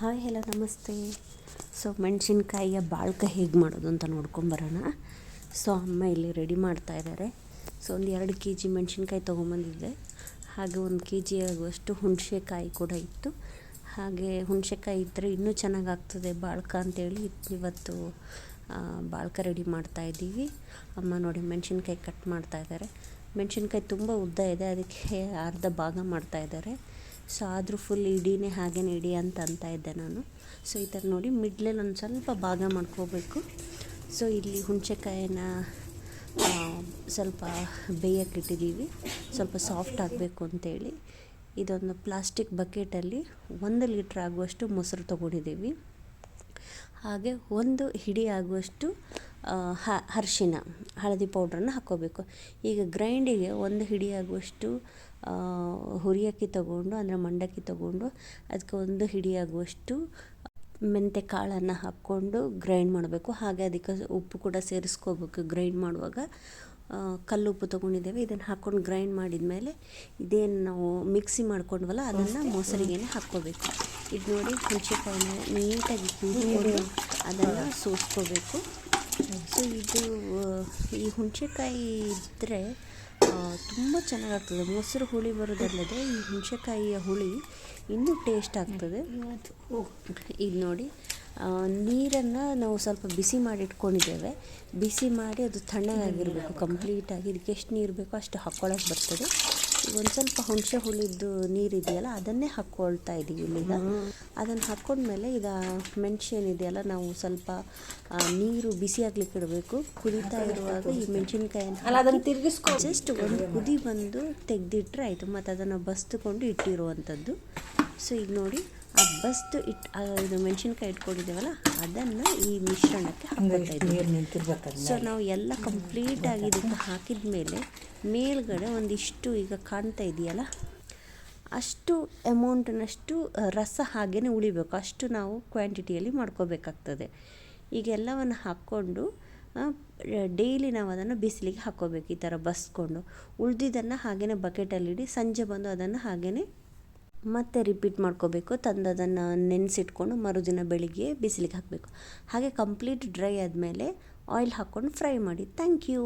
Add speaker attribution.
Speaker 1: Hi hello ನಮಸ್ತೆ. So ಮೆಣಸಿನ್ಕಾಯಿಯ ಬಾಳ್ಕ ಹೇಗೆ ಮಾಡೋದು ಅಂತ ನೋಡ್ಕೊಂಬರೋಣ. ಸೊ ಅಮ್ಮ ಇಲ್ಲಿ ರೆಡಿ ಮಾಡ್ತಾಯಿದ್ದಾರೆ. ಸೊ ಒಂದು 2 kg ಮೆಣಸಿನ್ಕಾಯಿ ತೊಗೊಂಬಂದಿದ್ದೆ. ಹಾಗೆ 1 kg ಆಗುವಷ್ಟು ಹುಣಸೆಕಾಯಿ ಕೂಡ ಇತ್ತು. ಹಾಗೆ ಹುಣಸೆಕಾಯಿ ಇದ್ದರೆ ಇನ್ನೂ ಚೆನ್ನಾಗಾಗ್ತದೆ ಬಾಳ್ಕ ಅಂತೇಳಿ ಇವತ್ತು ಬಾಳ್ಕ ರೆಡಿ ಮಾಡ್ತಾಯಿದ್ದೀವಿ. ಅಮ್ಮ ನೋಡಿ ಮೆಣಸಿನ್ಕಾಯಿ ಕಟ್ ಮಾಡ್ತಾಯಿದ್ದಾರೆ. ಮೆಣಸಿನ್ಕಾಯಿ ತುಂಬ ಉದ್ದ ಇದೆ, ಅದಕ್ಕೆ ಅರ್ಧ ಭಾಗ ಮಾಡ್ತಾಯಿದ್ದಾರೆ. ಸೊ ಆದರೂ ಫುಲ್ ಇಡೀನೇ ಹಾಗೇನೆ ಇಡಿ ಅಂತ ಇದ್ದೆ ನಾನು. ಸೊ ಈ ಥರ ನೋಡಿ ಮಿಡ್ಲಲ್ಲಿ ಒಂದು ಸ್ವಲ್ಪ ಭಾಗ ಮಾಡ್ಕೋಬೇಕು. ಸೊ ಇಲ್ಲಿ ಹುಣಸೆಕಾಯಿನ ಸ್ವಲ್ಪ ಬೇಯಕ್ಕೆ ಇಟ್ಟಿದ್ದೀವಿ, ಸ್ವಲ್ಪ ಸಾಫ್ಟ್ ಆಗಬೇಕು ಅಂತೇಳಿ. ಇದೊಂದು ಪ್ಲಾಸ್ಟಿಕ್ ಬಕೆಟಲ್ಲಿ 1 ಲೀಟ್ರ್ ಆಗುವಷ್ಟು ಮೊಸರು ತೊಗೊಂಡಿದ್ದೀವಿ. ಹಾಗೆ 1 ಹಿಡಿ ಆಗುವಷ್ಟು ಅರಿಶಿನ ಹಳದಿ ಪೌಡ್ರನ್ನು ಹಾಕ್ಕೋಬೇಕು. ಈಗ ಗ್ರೈಂಡಿಗೆ 1 ಹಿಡಿ ಆಗುವಷ್ಟು ಹುರಿಯಕ್ಕಿ ತೊಗೊಂಡು, ಅಂದರೆ ಮಂಡಕ್ಕಿ ತೊಗೊಂಡು ಅದಕ್ಕೆ 1 ಹಿಡಿ ಆಗುವಷ್ಟು ಮೆಂತ್ಯ ಕಾಳನ್ನು ಹಾಕ್ಕೊಂಡು ಗ್ರೈಂಡ್ ಮಾಡಬೇಕು. ಹಾಗೆ ಅದಕ್ಕೆ ಉಪ್ಪು ಕೂಡ ಸೇರಿಸ್ಕೋಬೇಕು. ಗ್ರೈಂಡ್ ಮಾಡುವಾಗ ಕಲ್ಲುಪ್ಪು ತೊಗೊಂಡಿದ್ದೇವೆ. ಇದನ್ನು ಹಾಕ್ಕೊಂಡು ಗ್ರೈಂಡ್ ಮಾಡಿದ ಮೇಲೆ ಇದೇನು ನಾವು ಮಿಕ್ಸಿ ಮಾಡ್ಕೊಂಡ್ವಲ್ಲ ಅದನ್ನು ಮೊಸರಿಗೇನೆ ಹಾಕ್ಕೋಬೇಕು. ಇದು ನೋಡಿ ಹುಣಸೆಕಾಯಿನ ನೀಟಾಗಿ ಕೂಡಿಕೊಂಡು ಅದನ್ನು ಸೋಸ್ಕೋಬೇಕು. ಸೊ ಇದು ಈ ಹುಣಸೆಕಾಯಿ ಇದ್ದರೆ ತುಂಬ ಚೆನ್ನಾಗಾಗ್ತದೆ. ಮೊಸರು ಹುಳಿ ಬರೋದಲ್ಲದೆ ಈ ಹುಣಸೆಕಾಯಿಯ ಹುಳಿ ಇನ್ನೂ ಟೇಸ್ಟ್ ಆಗ್ತದೆ. ಇದು ನೋಡಿ ನೀರನ್ನು ನಾವು ಸ್ವಲ್ಪ ಬಿಸಿ ಮಾಡಿ ಇಟ್ಕೊಂಡಿದ್ದೇವೆ. ಬಿಸಿ ಮಾಡಿ ಅದು ತಣ್ಣಗಾಗಿರಬೇಕು ಕಂಪ್ಲೀಟಾಗಿ. ಇದಕ್ಕೆ ಎಷ್ಟು ನೀರು ಬೇಕೋ ಅಷ್ಟು ಹಾಕ್ಕೊಳ್ಳೋಕೆ ಬರ್ತದೆ. ಈಗ ಒಂದು ಸ್ವಲ್ಪ ಹುಣಸೆ ಹುಳಿದ್ದು ನೀರಿದೆಯಲ್ಲ ಅದನ್ನೇ ಹಾಕ್ಕೊಳ್ತಾ ಇದ್ದೀವಿ ಇಲ್ಲಿಗ. ಅದನ್ನು ಹಾಕ್ಕೊಂಡ್ಮೇಲೆ ಈಗ ಮೆಣಸು ಏನಿದೆಯಲ್ಲ ನಾವು ಸ್ವಲ್ಪ ನೀರು ಬಿಸಿ ಆಗ್ಲಿಕ್ಕೆ ಇಡಬೇಕು. ಕುದೀತಾ ಇರುವಾಗ ಈ ಮೆಣಸಿನ್ಕಾಯಿನ ಜಸ್ಟ್ ಒಂದು ಕುದಿ ಬಂದು ತೆಗೆದಿಟ್ರೆ ಆಯಿತು. ಮತ್ತು ಅದನ್ನು ಬಸ್ದುಕೊಂಡು ಇಟ್ಟಿರುವಂಥದ್ದು. ಸೊ ಈಗ ನೋಡಿ ಆ ಬಸ್ದು ಇದು ಮೆಣಸಿನ್ಕಾಯಿ ಇಟ್ಕೊಂಡಿದ್ದೇವಲ್ಲ ಅದನ್ನು ಈ ಮಿಶ್ರಣಕ್ಕೆ ಹಾಕ್ಕೊಳ್ತಾ ಇದ್ದೀವಿ. ಸೊ ನಾವು ಎಲ್ಲ ಕಂಪ್ಲೀಟಾಗಿ ಇದಕ್ಕೆ ಹಾಕಿದ ಮೇಲೆ ಮೇಲ್ಗಡೆ ಒಂದಿಷ್ಟು ಈಗ ಕಾಣ್ತಾ ಇದೆಯಲ್ಲ ಅಷ್ಟು ಅಮೌಂಟಿನಷ್ಟು ರಸ ಹಾಗೇ ಉಳಿಬೇಕು. ಅಷ್ಟು ನಾವು ಕ್ವಾಂಟಿಟಿಯಲ್ಲಿ ಮಾಡ್ಕೋಬೇಕಾಗ್ತದೆ. ಈಗ ಎಲ್ಲವನ್ನು ಹಾಕ್ಕೊಂಡು ಡೈಲಿ ನಾವು ಅದನ್ನು ಬಿಸಿಲಿಗೆ ಹಾಕ್ಕೋಬೇಕು. ಈ ಥರ ಬಸ್ಕೊಂಡು ಉಳಿದಿದ್ದನ್ನು ಹಾಗೇ ಬಕೆಟಲ್ಲಿಡಿ ಸಂಜೆ ಬಂದು ಅದನ್ನು ಹಾಗೇ ಮತ್ತೆ ರಿಪೀಟ್ ಮಾಡ್ಕೋಬೇಕು. ತಂದು ಅದನ್ನು ನೆನೆಸಿಟ್ಕೊಂಡು ಮರುದಿನ ಬೆಳಿಗ್ಗೆ ಬಿಸಿಲಿಗೆ ಹಾಕಬೇಕು. ಹಾಗೆ ಕಂಪ್ಲೀಟ್ ಡ್ರೈ ಆದಮೇಲೆ ಆಯಿಲ್ ಹಾಕ್ಕೊಂಡು ಫ್ರೈ ಮಾಡಿ. Thank you.